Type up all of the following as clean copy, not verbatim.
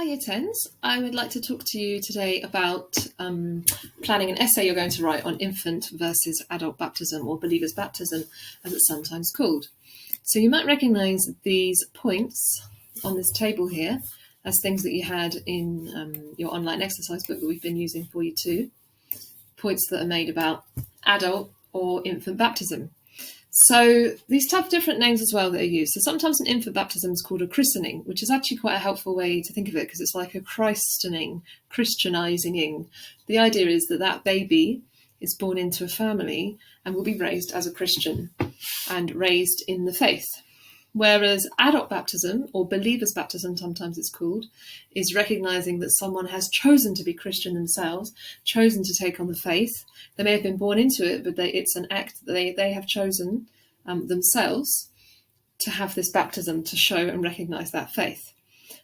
Hi Year 10s. I would like to talk to you today about planning an essay you're going to write on infant versus adult baptism, or believer's baptism as it's sometimes called. So you might recognise these points on this table here as things that you had in your online exercise book that we've been using for you too. Points that are made about adult or infant baptism. So these have different names as well that are used. So sometimes an infant baptism is called a christening, which is actually quite a helpful way to think of it because it's like a christening, Christianizing. The idea is that that baby is born into a family and will be raised as a Christian and raised in the faith. Whereas adult baptism, or believer's baptism sometimes it's called, is recognising that someone has chosen to be Christian themselves, chosen to take on the faith. They may have been born into it, but it's an act that they have chosen themselves to have this baptism to show and recognise that faith.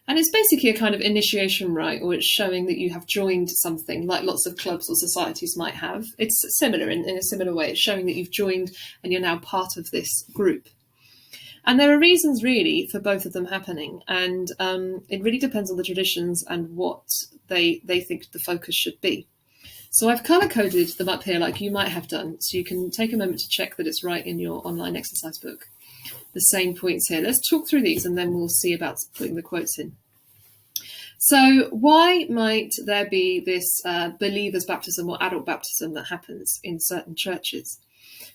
And it's basically a kind of initiation rite, or it's showing that you have joined something like lots of clubs or societies might have. It's similar in a similar way. It's showing that you've joined and you're now part of this group. And there are reasons really for both of them happening. And it really depends on the traditions and what they think the focus should be. So I've colour-coded them up here like you might have done. So you can take a moment to check that it's right in your online exercise book. The same points here. Let's talk through these and then we'll see about putting the quotes in. So why might there be this believer's baptism or adult baptism that happens in certain churches?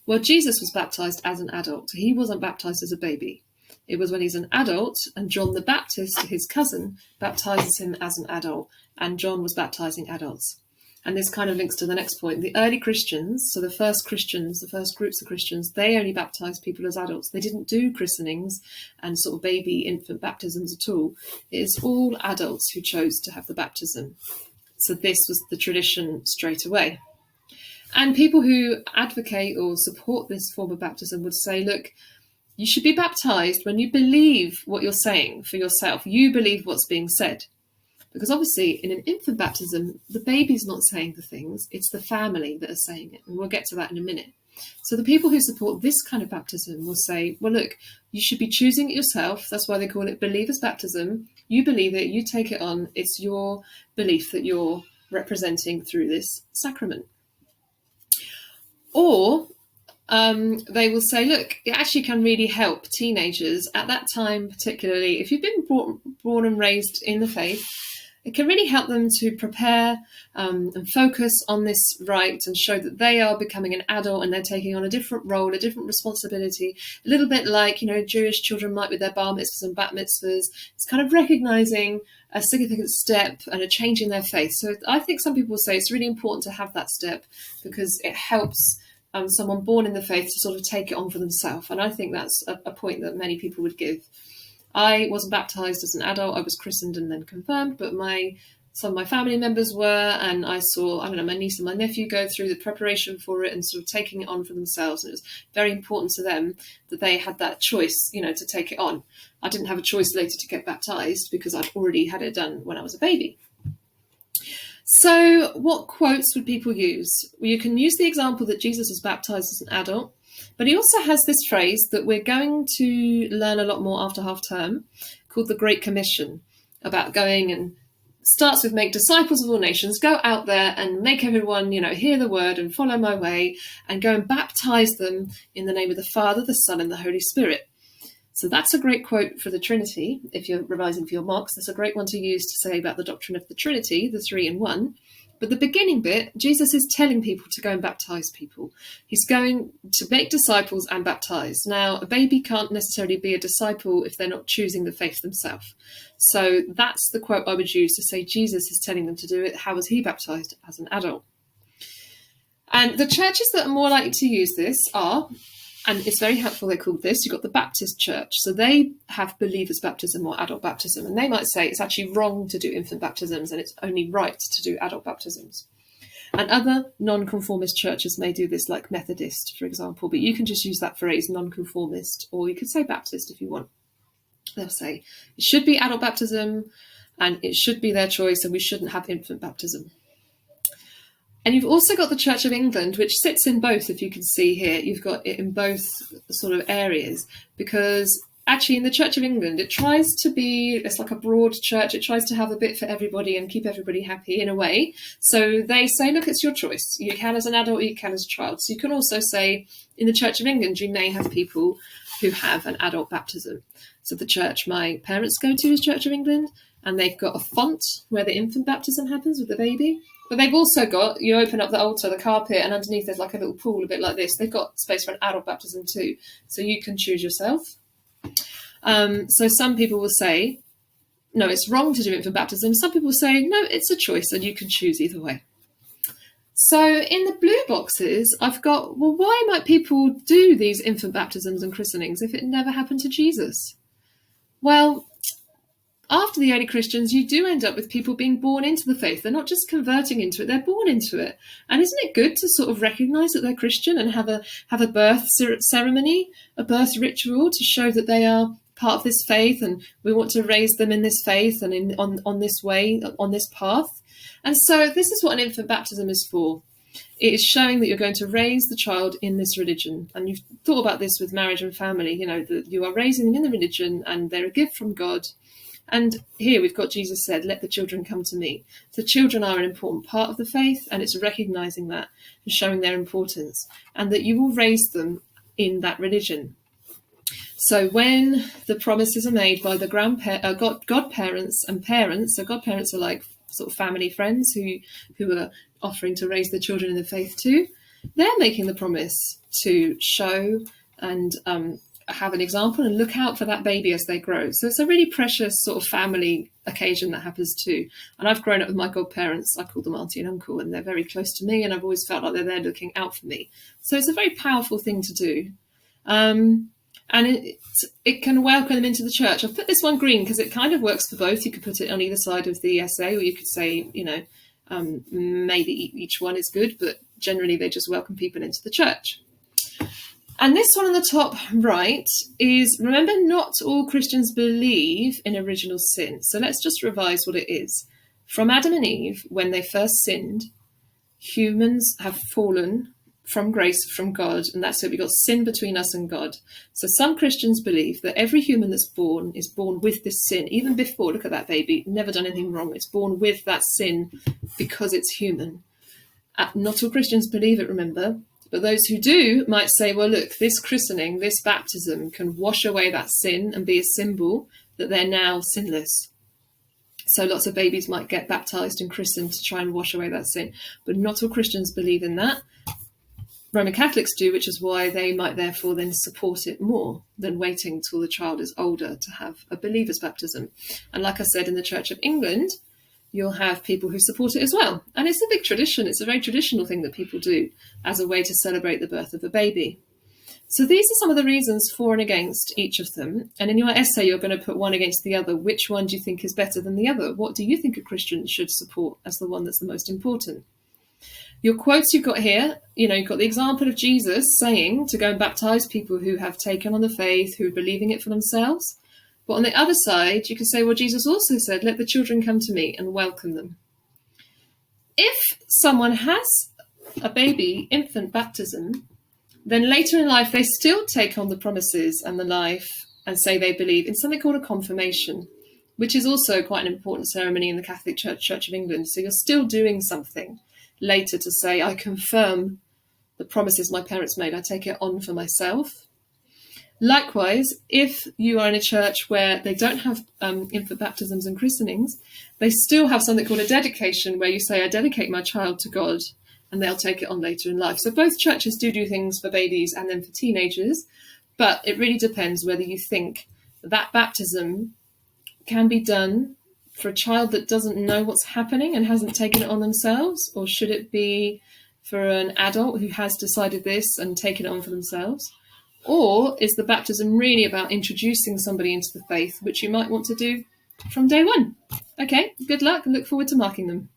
Well, Jesus was baptised as an adult. He wasn't baptised as a baby. It was when he's an adult, and John the Baptist, his cousin, baptises him as an adult, and John was baptising adults. And this kind of links to the next point. The early Christians, so the first Christians, the first groups of Christians, they only baptised people as adults. They didn't do christenings and sort of baby infant baptisms at all. It is all adults who chose to have the baptism. So this was the tradition straight away. And people who advocate or support this form of baptism would say, look, you should be baptised when you believe what you're saying for yourself. You believe what's being said. Because obviously in an infant baptism, the baby's not saying the things, it's the family that are saying it. And we'll get to that in a minute. So the people who support this kind of baptism will say, well, look, you should be choosing it yourself. That's why they call it believer's baptism. You believe it, you take it on. It's your belief that you're representing through this sacrament. Or they will say, look, it actually can really help teenagers at that time, particularly if you've been born and raised in the faith. It can really help them to prepare and focus on this rite and show that they are becoming an adult and they're taking on a different role, a different responsibility, a little bit like, Jewish children might with their bar mitzvahs and bat mitzvahs. It's kind of recognising a significant step and a change in their faith. So I think some people will say it's really important to have that step because it helps someone born in the faith to sort of take it on for themselves. And I think that's a point that many people would give. I wasn't baptised as an adult. I was christened and then confirmed, but some of my family members were, and I saw, my niece and my nephew go through the preparation for it and sort of taking it on for themselves. And it was very important to them that they had that choice, to take it on. I didn't have a choice later to get baptised because I'd already had it done when I was a baby. So what quotes would people use? Well, you can use the example that Jesus was baptised as an adult, but he also has this phrase that we're going to learn a lot more after half term called the Great Commission, about going and starts with make disciples of all nations, go out there and make everyone, hear the word and follow my way and go and baptise them in the name of the Father, the Son and the Holy Spirit. So that's a great quote for the Trinity. If you're revising for your mocks, that's a great one to use to say about the doctrine of the Trinity, the three in one. But the beginning bit, Jesus is telling people to go and baptise people. He's going to make disciples and baptise. Now, a baby can't necessarily be a disciple if they're not choosing the faith themselves. So that's the quote I would use to say Jesus is telling them to do it. How was he baptised as an adult? And the churches that are more likely to use this are, and it's very helpful they're called this, you've got the Baptist Church. So they have believer's baptism or adult baptism. And they might say it's actually wrong to do infant baptisms and it's only right to do adult baptisms. And other non-conformist churches may do this, like Methodist, for example. But you can just use that phrase, non-conformist, or you could say Baptist if you want. They'll say it should be adult baptism and it should be their choice and we shouldn't have infant baptism. And you've also got the Church of England, which sits in both, if you can see here. You've got it in both sort of areas, because actually in the Church of England, it's like a broad church. It tries to have a bit for everybody and keep everybody happy in a way. So they say, look, it's your choice. You can as an adult, you can as a child. So you can also say in the Church of England, you may have people who have an adult baptism. So the church my parents go to is Church of England, and they've got a font where the infant baptism happens with the baby. But they've also got, you open up the altar, the carpet, and underneath there's like a little pool, a bit like this. They've got space for an adult baptism too. So you can choose yourself. So some people will say, no, it's wrong to do infant baptism. Some people will say, no, it's a choice and you can choose either way. So in the blue boxes, I've got, well, why might people do these infant baptisms and christenings if it never happened to Jesus? Well, after the early Christians, you do end up with people being born into the faith. They're not just converting into it, they're born into it. And isn't it good to sort of recognise that they're Christian and have a birth ceremony, a birth ritual to show that they are part of this faith, and we want to raise them in this faith and on this way, on this path. And so this is what an infant baptism is for. It is showing that you're going to raise the child in this religion. And you've thought about this with marriage and family, that you are raising them in the religion and they're a gift from God. And here we've got Jesus said, let the children come to me. So children are an important part of the faith, and it's recognising that and showing their importance, and that you will raise them in that religion. So when the promises are made by the godparents and parents, so godparents are like sort of family friends who are offering to raise their children in the faith too, they're making the promise to show and have an example and look out for that baby as they grow. So it's a really precious sort of family occasion that happens too. And I've grown up with my godparents. I call them auntie and uncle, and they're very close to me, and I've always felt like they're there looking out for me. So it's a very powerful thing to do. And it can welcome them into the church. I've put this one green because it kind of works for both. You could put it on either side of the essay, or you could say, maybe each one is good, but generally they just welcome people into the church. And this one on the top right is, remember, not all Christians believe in original sin. So let's just revise what it is. From Adam and Eve, when they first sinned, humans have fallen from grace from God, and that's it. We've got sin between us and God. So some Christians believe that every human that's born is born with this sin, even before, look at that baby, never done anything wrong. It's born with that sin because it's human. Not all Christians believe it, remember. But those who do might say, well, look, this christening, this baptism can wash away that sin and be a symbol that they're now sinless. So lots of babies might get baptized and christened to try and wash away that sin. But not all Christians believe in that. Roman Catholics do, which is why they might therefore then support it more than waiting till the child is older to have a believer's baptism. And like I said, in the Church of England, you'll have people who support it as well. And it's a big tradition. It's a very traditional thing that people do as a way to celebrate the birth of a baby. So these are some of the reasons for and against each of them. And in your essay, you're going to put one against the other. Which one do you think is better than the other? What do you think a Christian should support as the one that's the most important? Your quotes you've got here, you've got the example of Jesus saying to go and baptize people who have taken on the faith, who are believing it for themselves. But on the other side, you can say, well, Jesus also said, let the children come to me and welcome them. If someone has a baby infant baptism, then later in life, they still take on the promises and the life and say they believe in something called a confirmation, which is also quite an important ceremony in the Catholic Church of England. So you're still doing something later to say, I confirm the promises my parents made. I take it on for myself. Likewise, if you are in a church where they don't have infant baptisms and christenings, they still have something called a dedication, where you say, I dedicate my child to God, and they'll take it on later in life. So both churches do things for babies and then for teenagers, but it really depends whether you think that baptism can be done for a child that doesn't know what's happening and hasn't taken it on themselves, or should it be for an adult who has decided this and taken it on for themselves? Or is the baptism really about introducing somebody into the faith, which you might want to do from day one? Okay, good luck and look forward to marking them.